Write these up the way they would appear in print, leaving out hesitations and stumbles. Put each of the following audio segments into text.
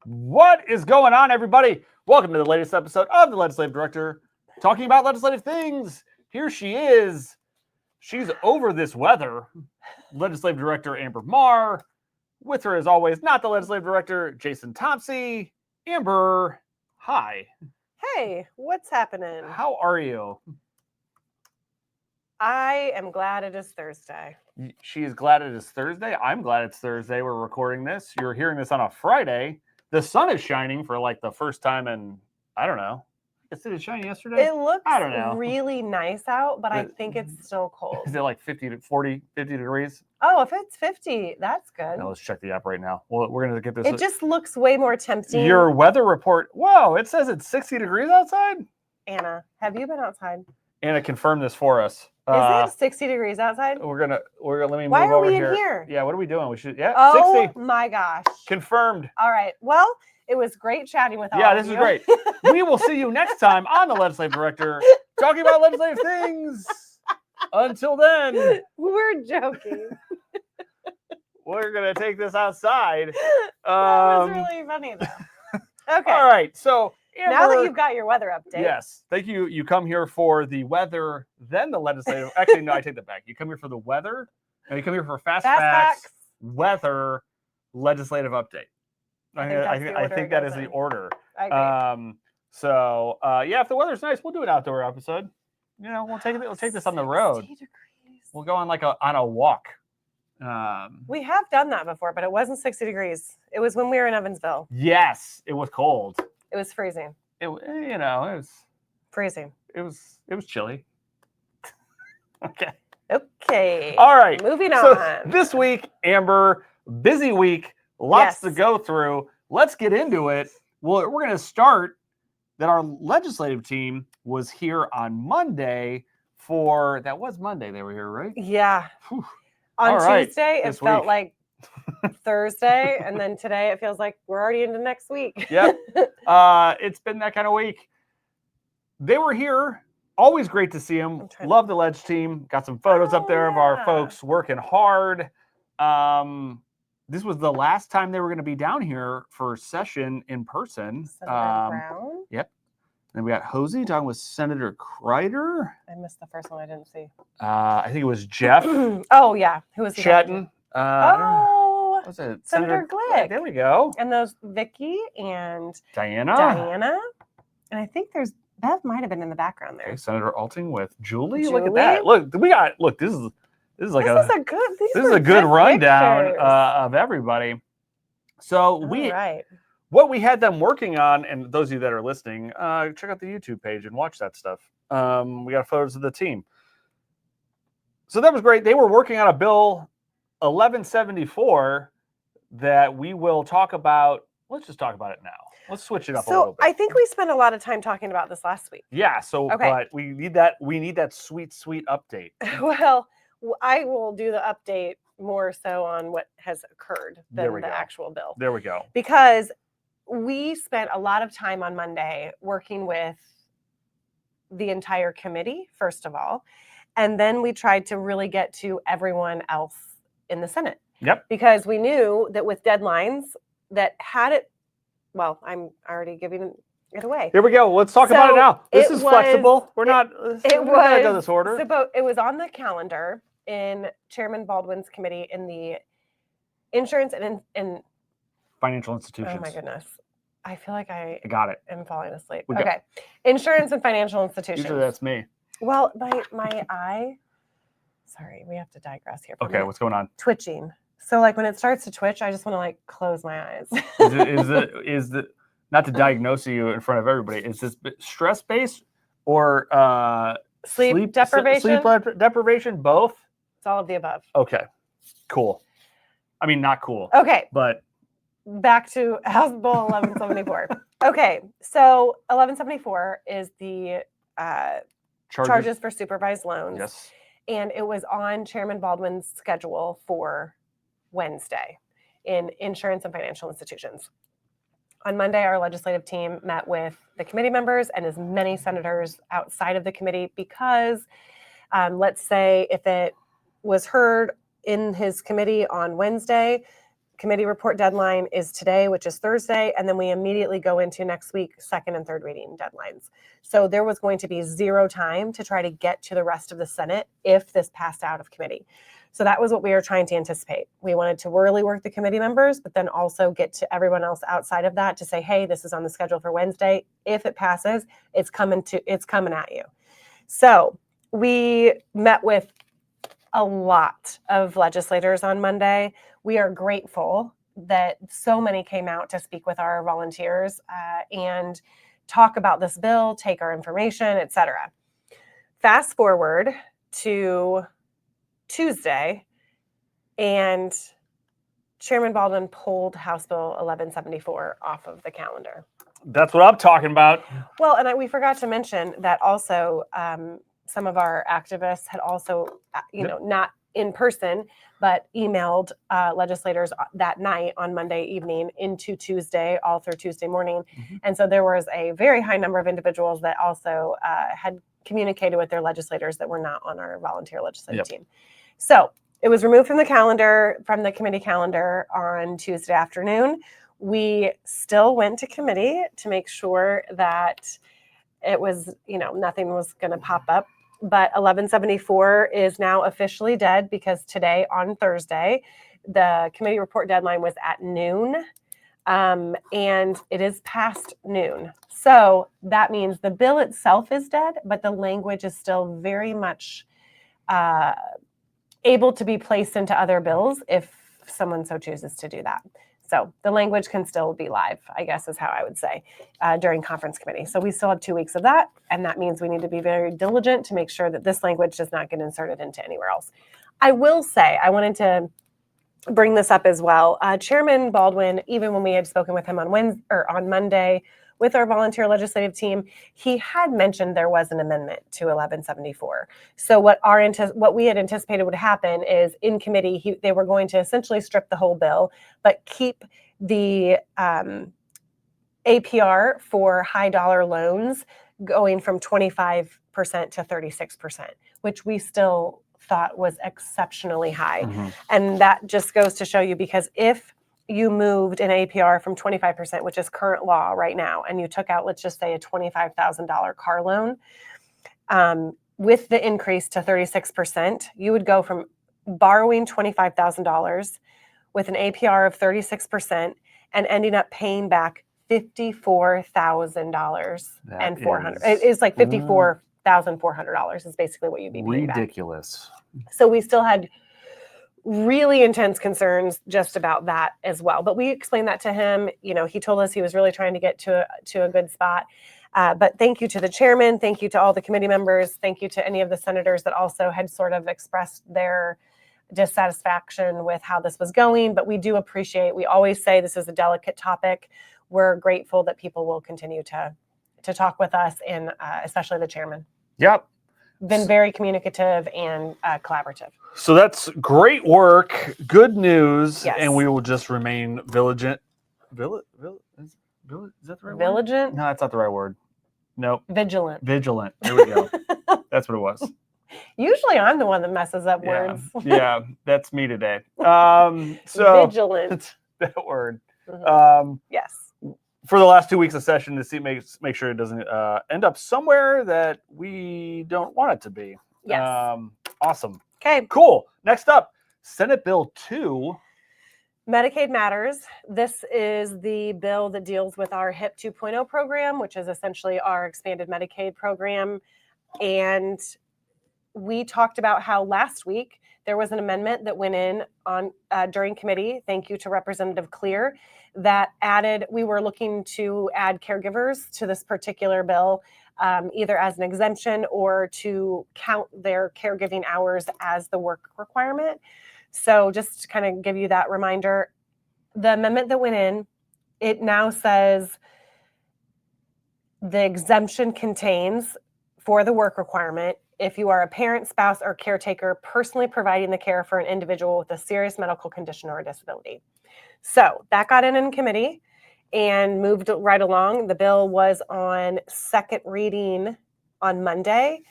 What is going on, everybody? Welcome to the latest episode of The Legislative Director, talking about legislative things. Here she is. She's over this weather. Legislative Director Amber Marr. With her, as always, not the Legislative Director, Jason Thompson. Amber, hi. Hey, what's happening? How are you? I am glad it is Thursday. She is glad it is Thursday. I'm glad it's Thursday. We're recording this. You're hearing this on a Friday. The sun is shining for like the first time in, I don't know. I guess it was shining yesterday. It looks I don't know. really nice out, but I think it's still cold. Is it like 50 to 40, 50 degrees? Oh, if it's 50, that's good. Now let's check the app right now. Well, we're going to get this. It just looks way more tempting. Your weather report. Whoa, it says it's 60 degrees outside. Anna, have you been outside? Anna confirmed this for us. Is it 60 degrees outside? We're gonna let me move Why are over we here. in here? Yeah, what are we doing? We should Oh 60. my gosh. Confirmed. All right. Well, it was great chatting with all of you. Yeah, this is great. We will see you next time on the Legislative Director, talking about legislative things. Until then, We're joking. we're gonna take this outside. That was really funny though. Okay. All right, so Amber, now that you've got your weather update. yes, thank you. You come here for the weather, then the legislative. Actually, no, I take that back. You come here for the weather, and you come here for fast facts, weather, legislative update. I think that is the order. I agree. Yeah, if the weather's nice, we'll do an outdoor episode. You know, we'll take this on the road. 60 degrees. We'll go on on a walk. We have done that before, but it wasn't 60 degrees. It was when we were in Evansville. Yes, it was cold. It was freezing. It was Freezing. it was chilly. Okay. Okay. All right. Moving So on. this week, Amber, busy week, lots to Yes. go through. Let's get into it. Well, we're going to start that our legislative team was here on Monday that was Monday they were here, right? Yeah. Whew. On All right, Tuesday, it this felt week. like Thursday, and then today it feels like we're already into next week. Yep. It's been that kind of week. They were here. Always great to see them. Love the Ledge team. Got some photos up there of our yeah. folks working hard. This was the last time they were going to be down here for session in person. Senator Brown. Yep. Then we got Hosey talking with Senator Kreider. I missed the first one. I didn't see. I think it was Jeff Oh yeah, who was the chatting. Oh, What was it? Senator Glick. There we go. And those Vicky and Diana. and I think Bev might have been in the background there. Okay, Senator Alting with Julie. Look at Julie. that. Look, this is like This is a good rundown pictures. of everybody. So what we had them working on, and those of you that are listening, check out the YouTube page and watch that stuff. We got photos of the team. So that was great. They were working on a bill 1174 that we will talk about. Let's just talk about it now. Let's switch it up a little bit. I think we spent a lot of time talking about this last week. Yeah. So, Okay. but we need that sweet update. Well, I will do the update more so on what has occurred than the actual bill. There we go. Because we spent a lot of time on Monday working with the entire committee, first of all, and then we tried to really get to everyone else in the Senate. Yep. Because we knew that with deadlines that had it, well, I'm already giving it away. Here we go. Let's talk about it now. This is flexible. We're not going to go this order. It was on the calendar in Chairman Baldwin's committee in the insurance and financial institutions. Oh my goodness. I feel like I got it. am falling asleep. Okay. Insurance and financial institutions. Usually that's me. Well, my eye, sorry, we have to digress here. Okay, what's going on? Twitching. So like when it starts to twitch, I just want to like close my eyes. is the not to diagnose you in front of everybody, is this stress based or sleep deprivation? Sleep deprivation, both? It's all of the above. Okay. Cool. I mean, not cool. Okay. But back to House Bill 1174. Okay, so 1174 is the charges for supervised loans. Yes. And it was on Chairman Baldwin's schedule for Wednesday in insurance and financial institutions. On Monday, our legislative team met with the committee members and as many senators outside of the committee because let's say if it was heard in his committee on Wednesday, committee report deadline is today, which is Thursday, and then we immediately go into next week, second and third reading deadlines. So there was going to be zero time to try to get to the rest of the Senate if this passed out of committee. So that was what we were trying to anticipate. We wanted to really work the committee members, but then also get to everyone else outside of that to say, hey, this is on the schedule for Wednesday. If it passes, it's coming at you. So we met with a lot of legislators on Monday. We are grateful that so many came out to speak with our volunteers and talk about this bill, take our information, etc. Fast forward to Tuesday, and Chairman Baldwin pulled House Bill 1174 off of the calendar. That's what I'm talking about. Well, and we forgot to mention that also some of our activists had also, not in person, but emailed legislators that night on Monday evening into Tuesday, all through Tuesday morning. Mm-hmm. And so there was a very high number of individuals that also had communicated with their legislators that were not on our volunteer legislative team. So it was removed from the calendar, from the committee calendar on Tuesday afternoon. We still went to committee to make sure that it was, nothing was going to pop up. But 1174 is now officially dead because today, on Thursday, the committee report deadline was at noon, and it is past noon. So that means the bill itself is dead, but the language is still very much able to be placed into other bills if someone so chooses to do that. So the language can still be live, I guess is how I would say, during conference committee. So we still have 2 weeks of that, and that means we need to be very diligent to make sure that this language does not get inserted into anywhere else. I will say, I wanted to bring this up as well. Chairman Baldwin, even when we had spoken with him on Monday with our volunteer legislative team, he had mentioned there was an amendment to 1174. So what we had anticipated would happen is in committee, they were going to essentially strip the whole bill, but keep the APR for high dollar loans going from 25% to 36%, which we still thought was exceptionally high. Mm-hmm. And that just goes to show you, because if you moved an APR from 25%, which is current law right now, and you took out, let's just say, a $25,000 car loan, with the increase to 36%, you would go from borrowing $25,000 with an APR of 36% and ending up paying back $54,000 and $400. It's like $54,400 is basically what you'd be paying back. Ridiculous. So we still had really intense concerns just about that as well. But we explained that to him. He told us he was really trying to get to a good spot. But thank you to the chairman. Thank you to all the committee members. Thank you to any of the senators that also had sort of expressed their dissatisfaction with how this was going. But we do appreciate, we always say this is a delicate topic. We're grateful that people will continue to talk with us, and especially the chairman. Yep. Been very communicative and collaborative. So that's great work, good news, yes. And we will just remain vigilant. Is that the right Vigilant? word? No, that's not the right word. Nope. Vigilant. There we go. That's what it was. Usually I'm the one that messes up words. Yeah, that's me today. So vigilant. That word. Mm-hmm. Yes. For the last 2 weeks of session to make sure it doesn't end up somewhere that we don't want it to be. Yes. Awesome. Okay. Cool. Next up, Senate Bill 2. Medicaid Matters. This is the bill that deals with our HIP 2.0 program, which is essentially our expanded Medicaid program. And we talked about how last week there was an amendment that went in on during committee. Thank you to Representative Clear. That we were looking to add caregivers to this particular bill, either as an exemption or to count their caregiving hours as the work requirement. So just to kind of give you that reminder, the amendment that went in, it now says the exemption contains, for the work requirement, if you are a parent, spouse, or caretaker personally providing the care for an individual with a serious medical condition or a disability. So that got in committee and moved right along. The bill was on second reading on Monday.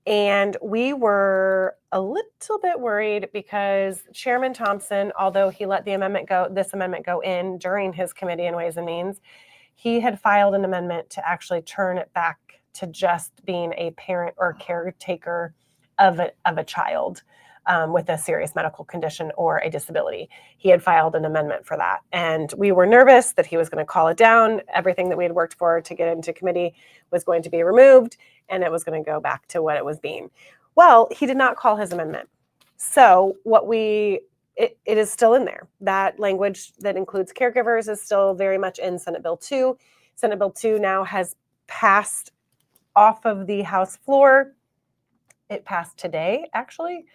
And we were a little bit worried because Chairman Thompson, although he let this amendment go in during his committee in Ways and Means, he had filed an amendment to actually turn it back to just being a parent or caretaker of a child with a serious medical condition or a disability. He had filed an amendment for that. And we were nervous that he was going to call it down. Everything that we had worked for to get into committee was going to be removed, and it was going to go back to what it was being. Well, he did not call his amendment. So it is still in there. That language that includes caregivers is still very much in Senate Bill 2. Senate Bill 2 now has passed off of the House floor. It passed today, actually,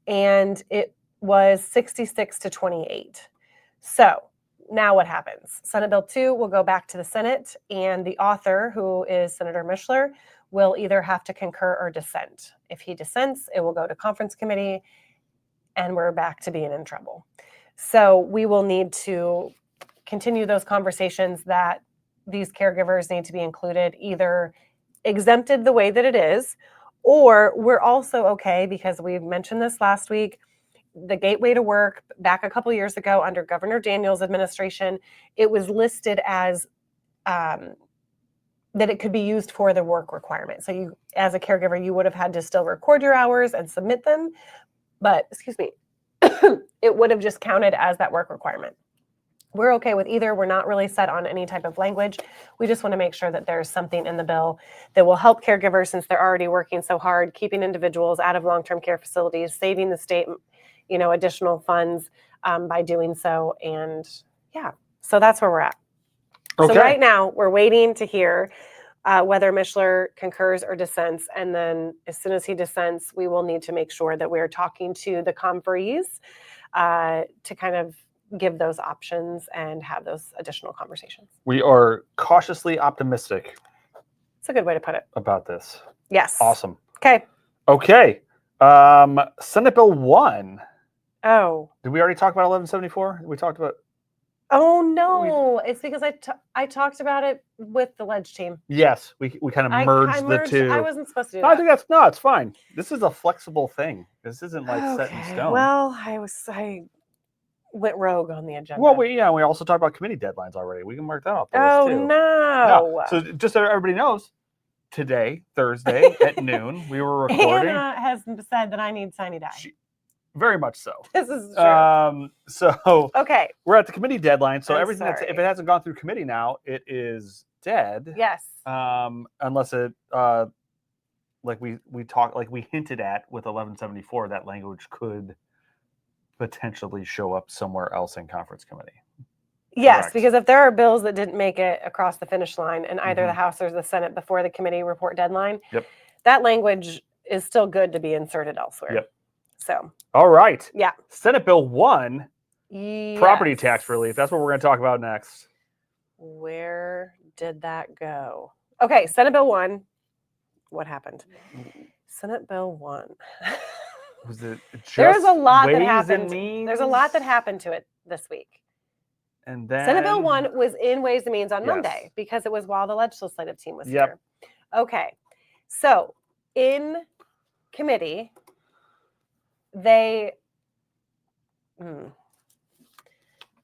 and it was 66 to 28. So now what happens? Senate Bill 2 will go back to the Senate, and the author, who is Senator Mishler, will either have to concur or dissent. If he dissents, it will go to conference committee, and we're back to being in trouble. So we will need to continue those conversations that these caregivers need to be included, either exempted the way that it is, or we're also okay, because we mentioned this last week, the Gateway to Work back a couple years ago under Governor Daniels' administration, it was listed as that it could be used for the work requirement. So you, as a caregiver, you would have had to still record your hours and submit them, but it would have just counted as that work requirement. We're okay with either. We're not really set on any type of language. We just want to make sure that there's something in the bill that will help caregivers, since they're already working so hard, keeping individuals out of long-term care facilities, saving the state, additional funds by doing so. And yeah, so that's where we're at. Okay. So right now we're waiting to hear whether Mishler concurs or dissents. And then as soon as he dissents, we will need to make sure that we're talking to the conferees to kind of give those options and have those additional conversations. We are cautiously optimistic. It's a good way to put it. About this. Yes. Awesome. Okay. Senate Bill 1. Oh. Did we already talk about 1174? We talked about... Oh, no. It's because I talked about it with the Ledge team. Yes. We kind of merged the two. I wasn't supposed to do that. I think it's fine. This is a flexible thing. This isn't set in stone. Well, I went rogue on the agenda. Well, we also talked about committee deadlines already. We can mark that off. Oh, no. So just so everybody knows, today, Thursday at noon, we were recording. Hannah has said that I need Sine Die. Very much so. This is true. So okay, we're at the committee deadline. So if it hasn't gone through committee now, it is dead. Yes. Unless it like we hinted at with 1174, that language could potentially show up somewhere else in conference committee. Yes, Correct. because if there are bills that didn't make it across the finish line in either the House or the Senate before the committee report deadline, that language is still good to be inserted elsewhere. Yep. So. All right. Yeah. Senate Bill 1, yes. Property tax relief. That's what we're going to talk about next. Where did that go? Okay, Senate Bill 1. What happened? Senate Bill 1. Was it just There's a lot that happened. and Means? There's a lot that happened to it this week. And then Senate Bill 1 was in Ways and Means on Monday because it was while the legislative team was here. Okay. So in committee, I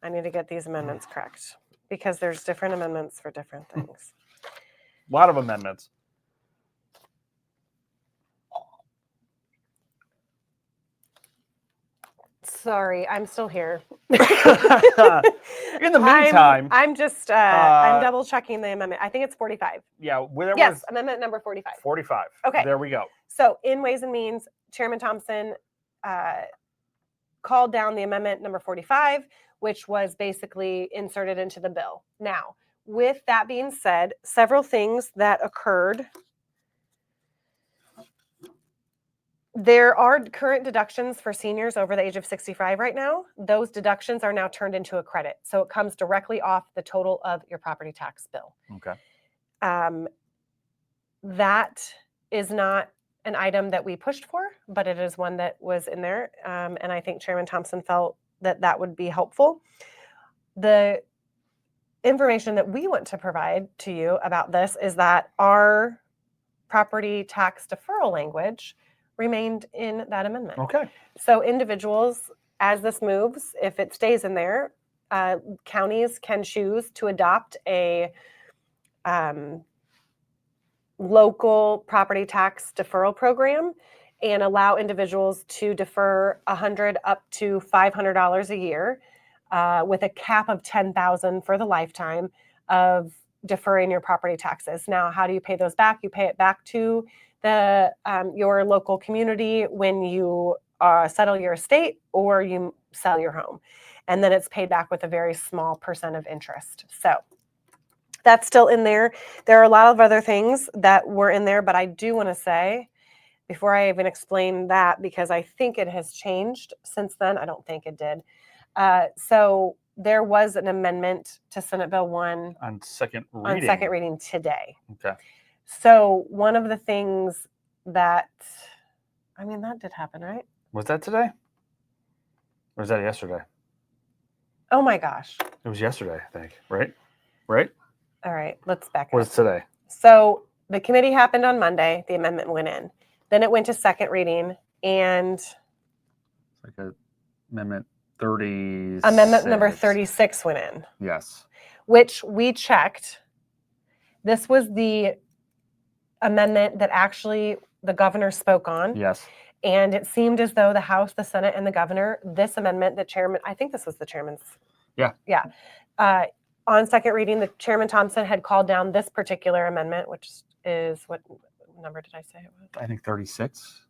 need to get these amendments correct because there's different amendments for different things. A lot of amendments. Sorry, I'm still here. In the meantime, I'm just I'm double checking the amendment. I think it's 45. Yeah, yes, amendment number 45. 45. Okay, there we go. So in Ways and Means, Chairman Thompson called down the amendment number 45, which was basically inserted into the bill. Now, with that being said, several things that occurred. There are current deductions for seniors over the age of 65 right now. Those deductions are now turned into a credit. So it comes directly off the total of your property tax bill. Okay. That is not an item that we pushed for, but it is one that was in there. And I think Chairman Thompson felt that that would be helpful. The information that we want to provide to you about this is that our property tax deferral language remained in that amendment. Okay. So individuals, as this moves, if it stays in there, counties can choose to adopt a local property tax deferral program and allow individuals to defer $100 up to $500 a year with a cap of $10,000 for the lifetime of deferring your property taxes. Now, how do you pay those back? You pay it back to the your local community when you settle your estate or you sell your home. And then it's paid back with a very small percent of interest. So that's still in there. There are a lot of other things that were in there, but I do want to say, before I even explain that, because I think it has changed since then. I don't think it did. So there was an amendment to Senate Bill 1 on second reading. On second reading today. Okay. So one of the things that, I mean, that did happen, right? Was that today? Or was that yesterday? Oh my gosh. It was yesterday, I think. Right? Right? All right, let's back up. What is today? So the committee happened on Monday. The amendment went in. Then it went to second reading, and It's like a amendment 36. Amendment number 36 went in. Yes. Which we checked. This was the amendment that actually the governor spoke on. Yes. And it seemed as though the House, the Senate, and the governor, this amendment, the chairman, I think this was the chairman's. Yeah. Yeah. On second reading, the Chairman Thompson had called down this particular amendment, which is, what number did I say it was? I think 36.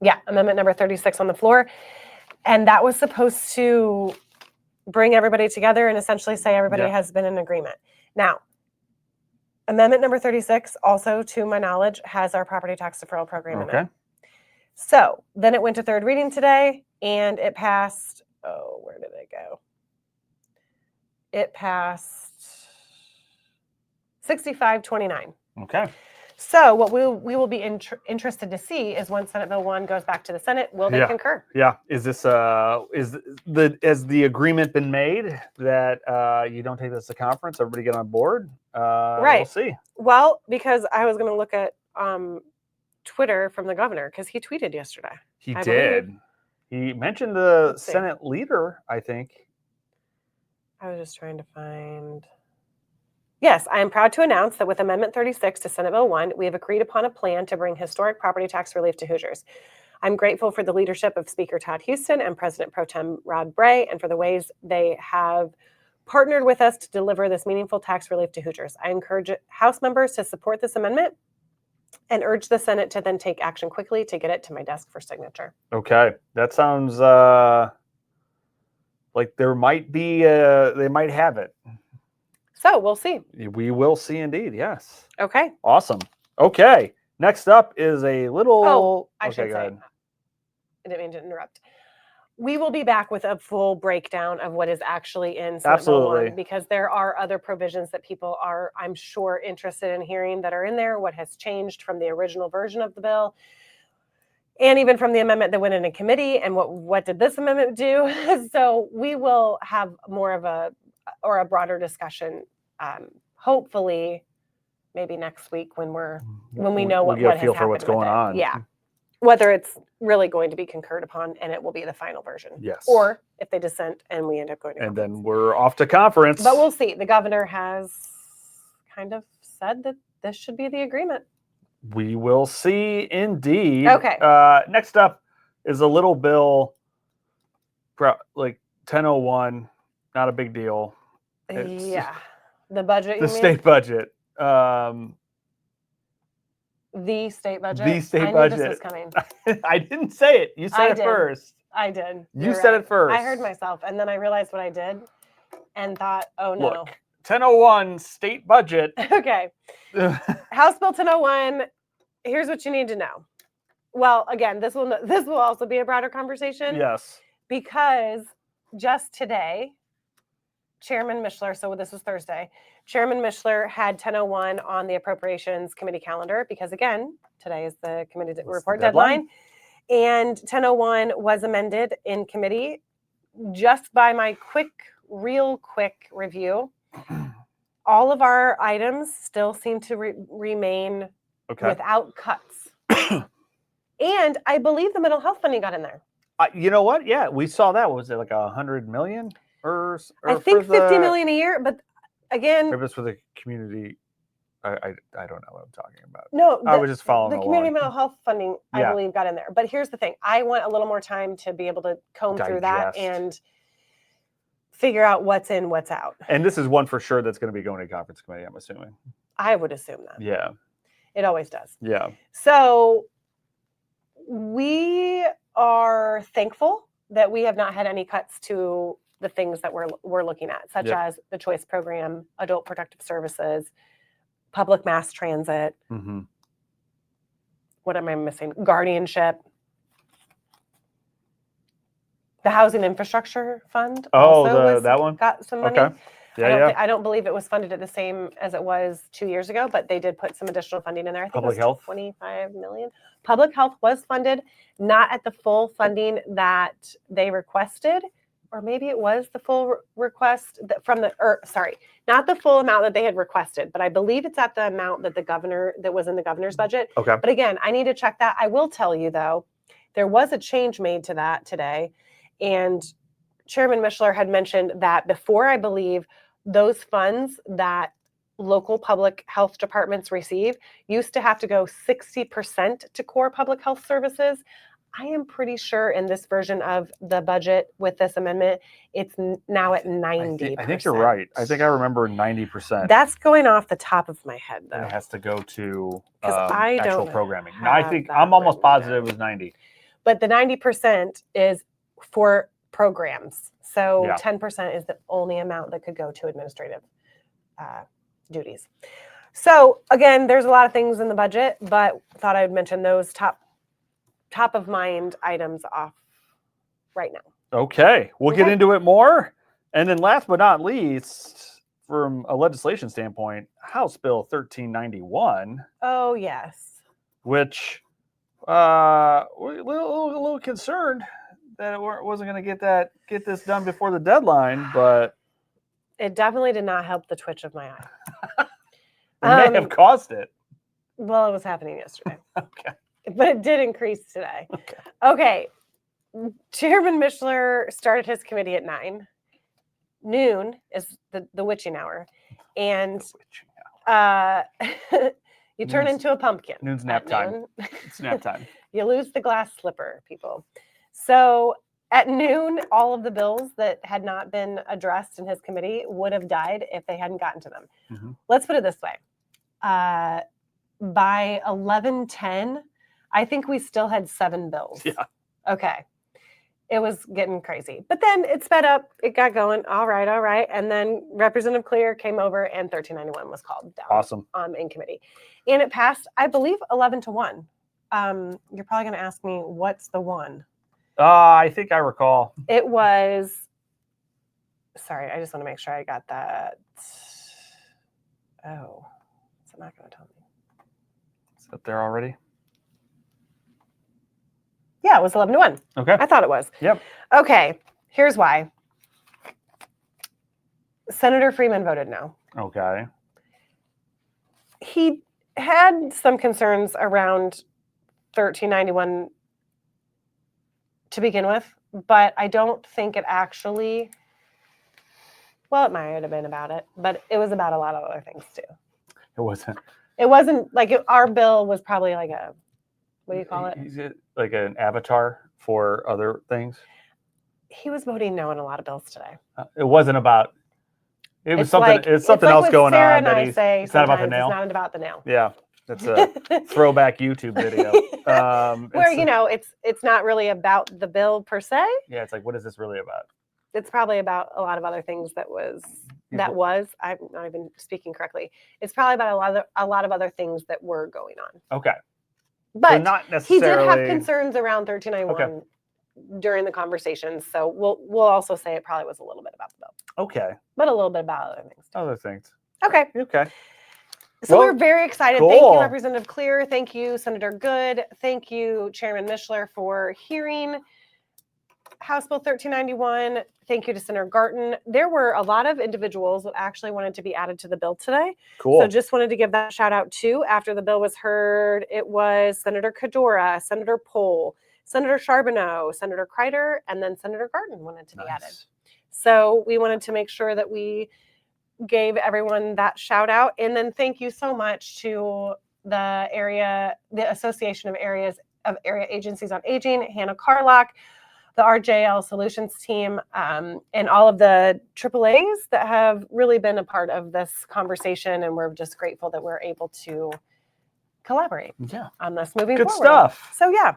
Yeah, amendment number 36 on the floor. And that was supposed to bring everybody together and essentially say everybody has been in agreement. Now, amendment number 36, also to my knowledge, has our property tax deferral program in it. So then it went to third reading today, and it passed, where did it go? It passed 65-29. Okay. So what we will be interested to see is when Senate Bill 1 goes back to the Senate, will they concur? Yeah. Is this has the agreement been made that you don't take this to conference? Everybody get on board. Right. We'll see. Well, because I was going to look at Twitter from the governor because he tweeted yesterday. He did. He mentioned the Senate leader, I think. I was just trying to find. Yes, I am proud to announce that with Amendment 36 to Senate Bill 1, we have agreed upon a plan to bring historic property tax relief to Hoosiers. I'm grateful for the leadership of Speaker Todd Houston and President Pro Tem Rod Bray and for the ways they have partnered with us to deliver this meaningful tax relief to Hoosiers. I encourage House members to support this amendment and urge the Senate to then take action quickly to get it to my desk for signature. Okay, that sounds like there might be, they might have it. So we'll see. We will see indeed, yes. Okay. Awesome. Okay, next up is a little... I should say, I didn't mean to interrupt. We will be back with a full breakdown of what is actually in Senate Bill 1 because there are other provisions that people are, I'm sure, interested in hearing that are in there, what has changed from the original version of the bill, and even from the amendment that went in committee, and what did this amendment do? So we will have more of a broader discussion, hopefully maybe next week when we know what has happened for what's going on. Yeah. Whether it's really going to be concurred upon and it will be the final version. Yes. Or if they dissent and we end up going to conference. And then we're off to conference. But we'll see. The governor has kind of said that this should be the agreement. We will see indeed. Okay. Next up is a little bill, like 1001. Not a big deal. Yeah. The budget, the state budget. The state budget. The state I knew budget. This was coming. I didn't say it. You said it first. I did. You said it first. I heard myself, and then I realized what I did, and thought, "Oh no." Look, 1001 state budget. Okay. House Bill 1001. Here's what you need to know. Well, again, this will also be a broader conversation. Yes. Because just today, Chairman Mishler, so this was Thursday, Chairman Mishler had 1001 on the Appropriations Committee calendar because, again, today is the committee report deadline. And 1001 was amended in committee. Just by my real quick review, all of our items still seem to remain without cuts. And I believe the mental health funding got in there. You know what? Yeah, we saw that. Was it like 100 million or I think 50 million a year, but again, maybe it's for the community. I don't know what I'm talking about. No, I was just following the community mental health funding, I believe, got in there. But here's the thing: I want a little more time to be able to comb through that and figure out what's in, what's out. And this is one for sure that's going to be going to conference committee, I'm assuming. I would assume that. Yeah, it always does. Yeah. So we are thankful that we have not had any cuts to the things that we're looking at, such as the choice program, adult protective services, public mass transit. Mm-hmm. What am I missing? Guardianship. The housing infrastructure fund. Oh, that one got some money. Okay. Yeah, I don't believe it was funded at the same as it was 2 years ago, but they did put some additional funding in there. I think Public it was health, 25 million. Public health was funded, not at the full funding that they requested, or maybe it was the full request not the full amount that they had requested, but I believe it's at the amount that was in the governor's budget. Okay. But again, I need to check that. I will tell you though, there was a change made to that today, and Chairman Mishler had mentioned that before, I believe, those funds that local public health departments receive used to have to go 60% to core public health services. I am pretty sure in this version of the budget with this amendment, it's now at 90%. I think you're right. I think I remember 90%. That's going off the top of my head, though. It has to go to I actual don't programming. No, I think I'm almost positive it was 90. But the 90% is for programs. So 10% is the only amount that could go to administrative duties. So again, there's a lot of things in the budget, but thought I would mention those top of mind items off right now. Okay, we'll get into it more. And then last but not least, from a legislation standpoint, House Bill 1391. Oh, yes. Which we're a little concerned that it wasn't going to get this done before the deadline, but it definitely did not help the twitch of my eye. It may have caused it. Well, it was happening yesterday. Okay. But it did increase today. Okay. Chairman Mishler started his committee at 9. Noon is the witching hour. And you turn into a pumpkin. Noon's nap time. It's nap time. You lose the glass slipper, people. So at noon, all of the bills that had not been addressed in his committee would have died if they hadn't gotten to them. Mm-hmm. Let's put it this way. By 11:10, I think we still had 7 bills. Yeah. Okay. It was getting crazy. But then it sped up. It got going. All right. And then Representative Clear came over and 1391 was called down. Awesome. In committee. And it passed, I believe, 11-1. You're probably going to ask me, what's the one? I think I recall. It was, sorry, I just want to make sure I got that. Oh, is it not going to tell me? Is it up there already? Yeah, it was 11-1. Okay. I thought it was. Yep. Okay, here's why. Senator Freeman voted no. Okay. He had some concerns around 1391 to begin with, but I don't think it actually, well, it might have been about it, but it was about a lot of other things too. It wasn't. It wasn't like our bill was probably like a, what do you call it? Is it like an avatar for other things? He was voting no on a lot of bills today. It wasn't about. It was something. Like, it's something else going Sarah on. And it's not about the nail. It's not about the nail. Yeah, that's a throwback YouTube video. Where it's not really about the bill per se. Yeah, it's like, what is this really about? It's probably about a lot of other things I'm not even speaking correctly. It's probably about a lot of other things that were going on. Okay. But so not necessarily... he did have concerns around 1391 during the conversations. So we'll also say it probably was a little bit about the bill. Okay. But a little bit about other things too. Other things. Okay. So we're very excited. Cool. Thank you, Representative Clear. Thank you, Senator Good. Thank you, Chairman Mishler, for hearing House Bill 1391. Thank you to Senator Garton. There were a lot of individuals that actually wanted to be added to the bill today. Cool. So just wanted to give that shout out too. After the bill was heard, it was Senator Cadora, Senator Pohl, Senator Charbonneau, Senator Kreider, and then Senator Garton wanted to be added. So we wanted to make sure that we gave everyone that shout out. And then thank you so much to the Association of Area Agencies on Aging, Hannah Carlock, the RJL Solutions team, and all of the AAAs that have really been a part of this conversation. And we're just grateful that we're able to collaborate on this moving forward. Good stuff. So yeah.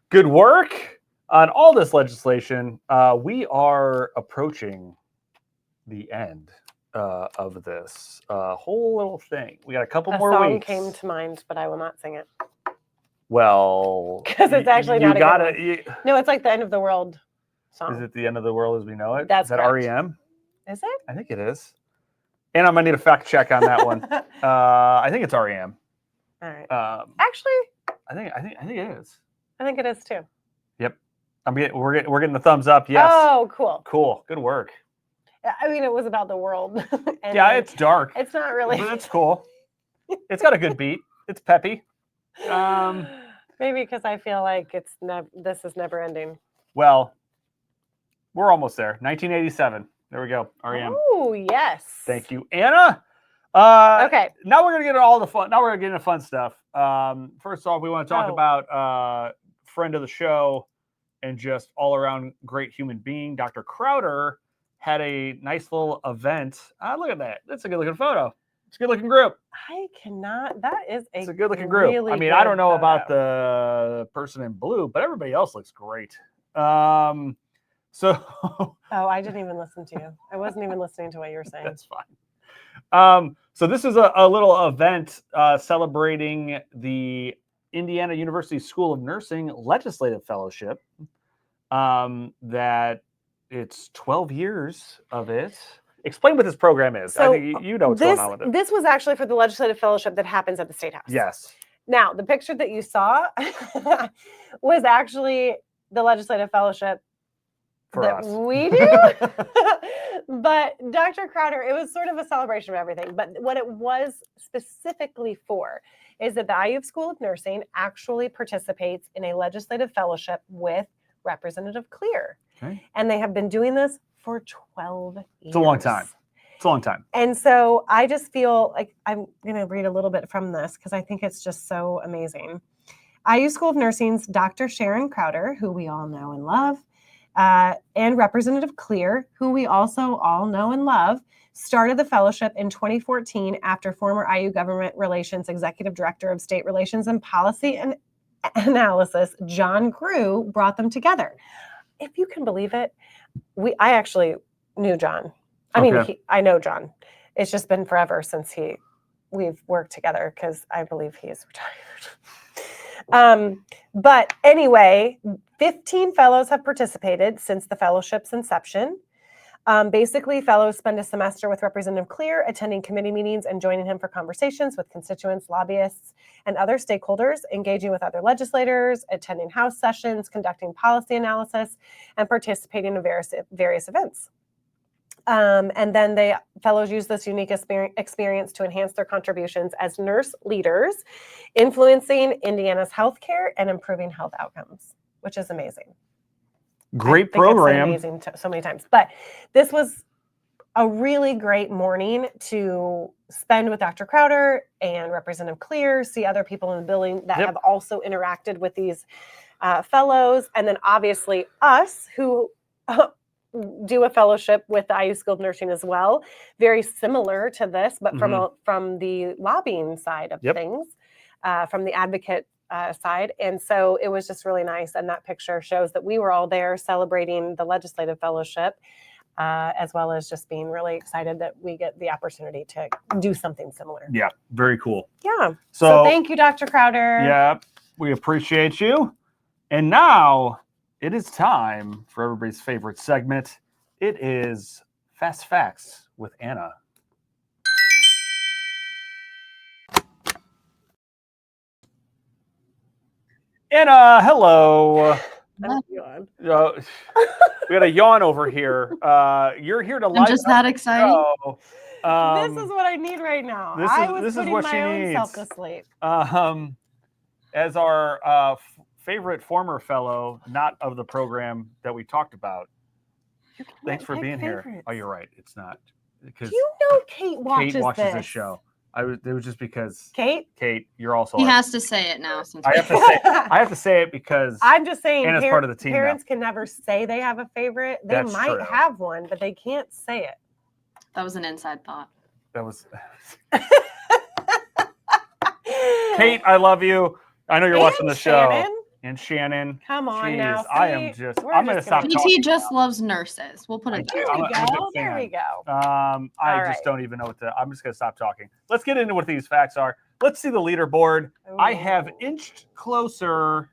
Good work on all this legislation. We are approaching the end of this whole little thing. We got a couple more weeks. A song came to mind, but I will not sing it. Well, because it's actually not a good one. No, it's like the end of the world song. Is it the end of the world as we know it? That's is that correct. REM? Is it? I think it is. And I'm gonna need a fact check on that one. I think it's REM. All right. Actually, I think it is. I think it is too. Yep. We're getting the thumbs up. Yes. Oh, cool. Cool. Good work. I mean, it was about the world. Yeah, it's dark. It's not really. But it's cool. It's got a good beat. It's peppy. Maybe because I feel like this is never ending. Well, we're almost there. 1987. There we go. REM. Oh, yes. Thank you, Anna. Okay. Now we're gonna get into all the fun. Now we're gonna get into fun stuff. First off, we want to talk about friend of the show and just all around great human being, Dr. Crowder, had a nice little event. Look at that. That's a good looking photo. It's a good looking group. I cannot. That is it's a good looking group. Really I mean, I don't know about the person in blue, but everybody else looks great. Oh, I didn't even listen to you. I wasn't even listening to what you were saying. That's fine. So this is a little event celebrating the Indiana University School of Nursing Legislative Fellowship. That it's 12 years of it. Explain what this program is. So I think you know what's going on with it. This was actually for the Legislative Fellowship that happens at the Statehouse. Yes. Now, the picture that you saw was actually the Legislative Fellowship that we do. But Dr. Crowder, it was sort of a celebration of everything. But what it was specifically for is that the IU School of Nursing actually participates in a legislative fellowship with Representative Clear. Okay. And they have been doing this for 12 years. It's a long time. It's a long time. And so I just feel like I'm going to read a little bit from this because I think it's just so amazing. IU School of Nursing's Dr. Sharon Crowder, who we all know and love, and Representative Clear, who we also all know and love, started the fellowship in 2014 after former IU Government Relations Executive Director of State Relations and Policy and Analysis, John Grew, brought them together. If you can believe it, I actually knew John. I mean, I know John. It's just been forever since we've worked together because I believe he is retired. But anyway, 15 fellows have participated since the fellowship's inception. Basically, fellows spend a semester with Representative Clear, attending committee meetings and joining him for conversations with constituents, lobbyists, and other stakeholders, engaging with other legislators, attending House sessions, conducting policy analysis, and participating in various events. And then the fellows use this unique experience to enhance their contributions as nurse leaders, influencing Indiana's healthcare and improving health outcomes, which is amazing. Great program. It's amazing so many times. But this was a really great morning to spend with Dr. Crowder and Representative Clear, see other people in the building that have also interacted with these fellows. And then obviously us who do a fellowship with the IU School of Nursing as well. Very similar to this, but from the lobbying side of things, from the advocate side. And so it was just really nice. And that picture shows that we were all there celebrating the legislative fellowship, as well as just being really excited that we get the opportunity to do something similar. Yeah, very cool. Yeah. So thank you, Dr. Crowder. Yeah, we appreciate you. And now it is time for everybody's favorite segment. It is Fast Facts with Anna. Anna, hello. Yawn. We got a yawn over here. You're here to I'm just that excited. This is what I need right now. I was putting my own self to sleep. As our favorite former fellow, not of the program that we talked about. Thanks for being here. Oh, you're right. It's not because you know Kate watches this show. It was just because Kate, you're also. He has to say it now. Since I have to say it because I'm just saying. Anna's part of the team. Parents can never say they have a favorite. They might have one, but they can't say it. That was an inside thought. That was. Kate, I love you. I know you're watching the show. And Shannon. Come on now. See, I'm going to stop talking. BT just loves nurses. We'll put it there we go. I just don't even know I'm just going to stop talking. Let's get into what these facts are. Let's see the leaderboard. Ooh. I have inched closer.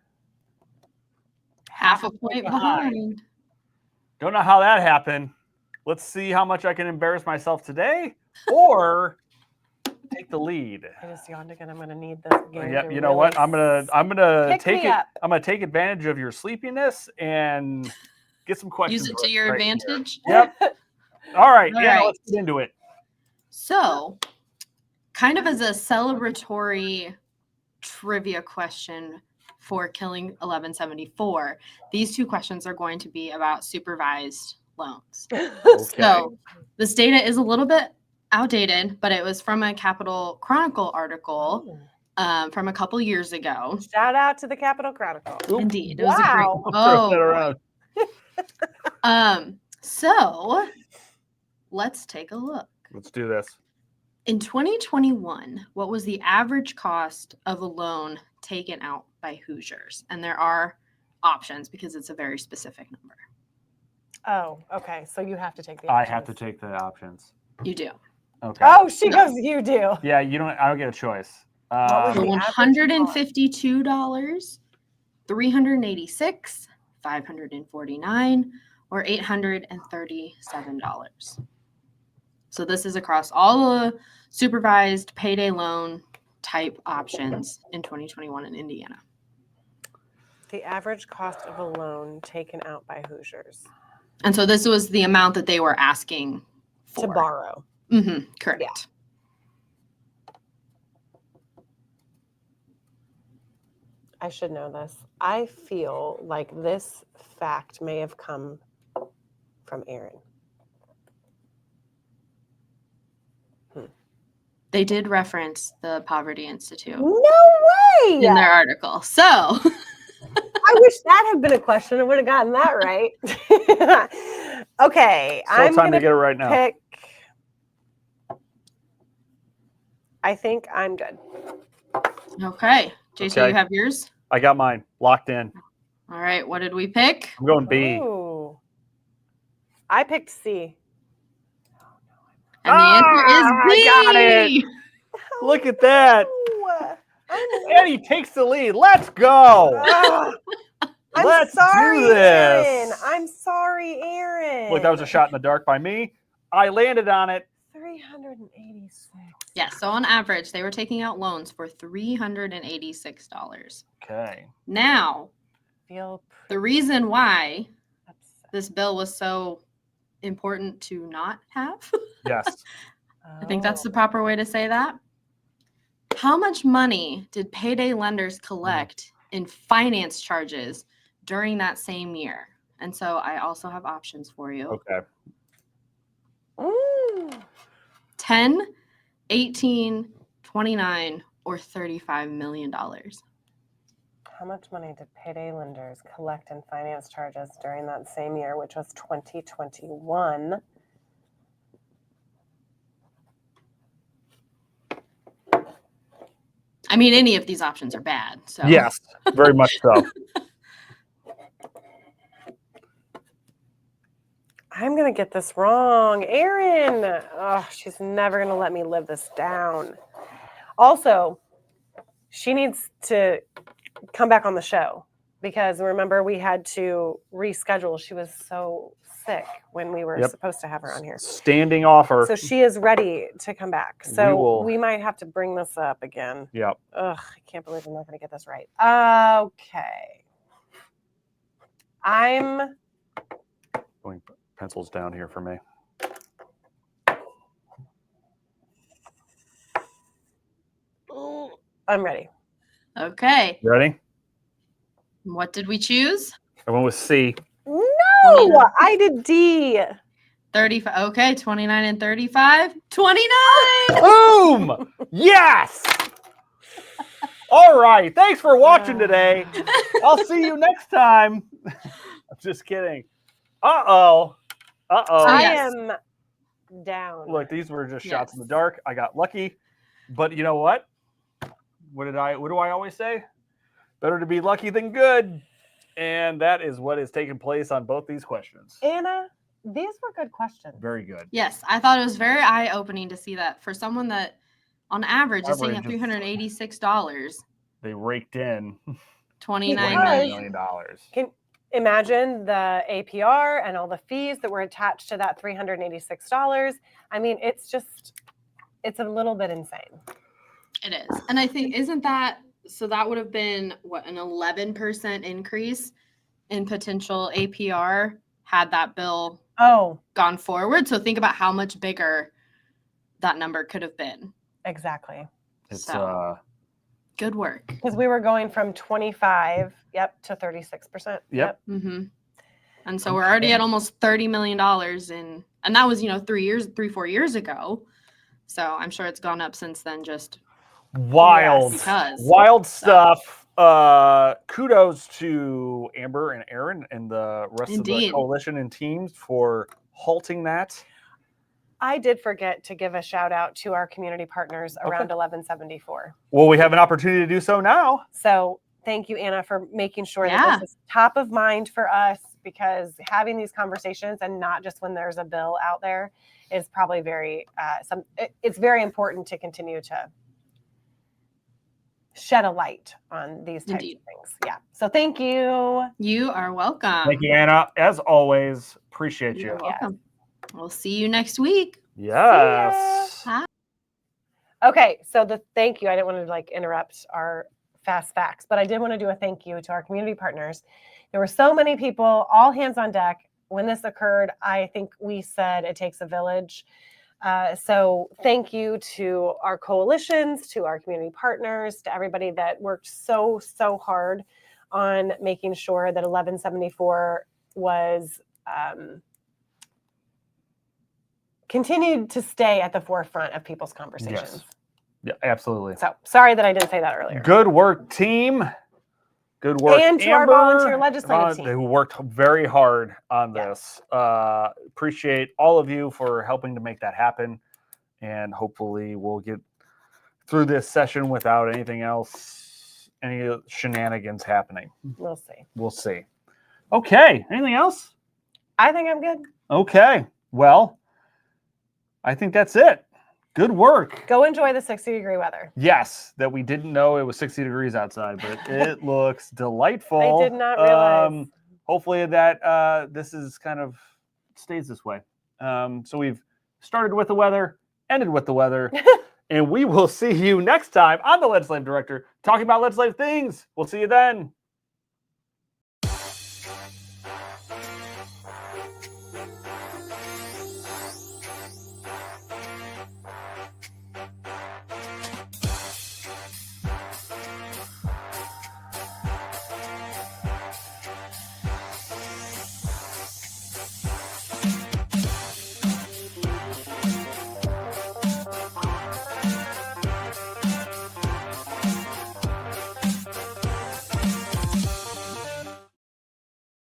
Half a point behind. Don't know how that happened. Let's see how much I can embarrass myself today or take the lead. I just yawned again. I'm going to need this game. Yeah, you know what? I'm gonna take it. I'm gonna take advantage of your sleepiness and get some questions. Use it to your advantage. Yep. All right. Let's get into it. So, kind of as a celebratory trivia question for Killing 1174, these two questions are going to be about supervised loans. Okay. So, this data is a little bit outdated, but it was from a Capital Chronicle article from a couple years ago. Shout out to the Capital Chronicle. Indeed. It was a great. So let's take a look. Let's do this. In 2021, what was the average cost of a loan taken out by Hoosiers? And there are options because it's a very specific number. Oh, okay. So you have to take the options. I have to take the options. You do. Okay. Oh, she goes, you do. Yeah, I don't get a choice. $152, $386, $549, or $837. So this is across all the supervised payday loan type options in 2021 in Indiana. The average cost of a loan taken out by Hoosiers. And so this was the amount that they were asking for. To borrow. Mm-hmm, correct. Yeah. I should know this. I feel like this fact may have come from Aaron. They did reference the Poverty Institute. No way! In their article. So I wish that had been a question. I would have gotten that right. Okay. So I'm time to get it right now. I think I'm good. Okay. Jason, you have yours? I got mine locked in. All right. What did we pick? I'm going B. Ooh. I picked C. And the answer is B. I got it. Look at that. Eddie takes the lead. Let's go. I'm sorry, do this. Aaron. I'm sorry, Aaron. Look, that was a shot in the dark by me. I landed on it. 386. Yeah, so on average, they were taking out loans for $386. Okay. Now, the reason why this bill was so important to not have. Yes. I think that's the proper way to say that. How much money did payday lenders collect in finance charges during that same year? And so I also have options for you. Okay. Ooh. 10, 18, 29, or $35 million. How much money did payday lenders collect in finance charges during that same year, which was 2021? I mean, any of these options are bad. So yes, very much so. I'm going to get this wrong. Erin, she's never going to let me live this down. Also, she needs to come back on the show because remember we had to reschedule. She was so sick when we were supposed to have her on here. Standing offer. So she is ready to come back. So we might have to bring this up again. Yep. Ugh, I can't believe I'm not going to get this right. Okay. I'm Going pencils down here for me. ready. Okay. You ready? What did we choose? I went with C. No, 29. I did D. 35. Okay, 29 and 35. 29. Boom! Yes! All right. Thanks for watching today. I'll see you next time. I'm just kidding. Uh-oh. Uh-oh. I yes. am down. Look, these were just shots in the Yes. dark. I got lucky. But you know what? What do I always say? Better to be lucky than good. And that is what is taking place on both these questions. Anna, these were good questions. Very good. Yes, I thought it was very eye-opening to see that for someone that, on average, is saying at Average is- $386, They raked in $29 Because- million. $29 million. Can imagine the APR and all the fees that were attached to that $386. I mean, it's a little bit insane. It is. And I think, so that would have been, what, an 11% increase in potential APR had that bill Oh, gone forward. So think about how much bigger that number could have been. exactly. It's So- Good work. Because we were going from 25, to 36%. Yep. Mm-hmm. And so we're already at almost $30 million and that was, 4 years ago. So I'm sure it's gone up since then, just wild. Because- Wild stuff. Kudos to Amber and Aaron and the rest of the Indeed. coalition and teams for halting that. I did forget to give a shout out to our community partners around 1174. Well, we have an opportunity to do so now. So thank you, Anna, for making sure Yeah. that this is top of mind for us, because having these conversations and not just when there's a bill out there is probably it's very important to continue to shed a light on these types Indeed. of things. Yeah. So thank you. You are welcome. Thank you, Anna. As always, appreciate You're you. welcome. We'll see you next week. Yes. Bye. Okay. So thank you. I didn't want to interrupt our fast facts, but I did want to do a thank you to our community partners. There were so many people, all hands on deck. When this occurred, I think we said it takes a village. So thank you to our coalitions, to our community partners, to everybody that worked so hard on making sure that 1174 was continued to stay at the forefront of people's conversations. Yeah, absolutely. So sorry that I didn't say that earlier. Good work, team. Good work, And to our Amber, volunteer legislative team. who worked very hard on Yeah. this. Appreciate all of you for helping to make that happen. And hopefully we'll get through this session without anything else, any shenanigans happening. We'll see. We'll see. Okay. Anything else? I think I'm good. Okay. Well, I think that's it. Good work. Go enjoy the 60-degree weather. Yes, that we didn't know it was 60 degrees outside, but it looks delightful. I did not realize. Hopefully that this is kind of stays this way. So we've started with the weather, ended with the weather, and we will see you next time on the Legislative Director talking about legislative things. We'll see you then.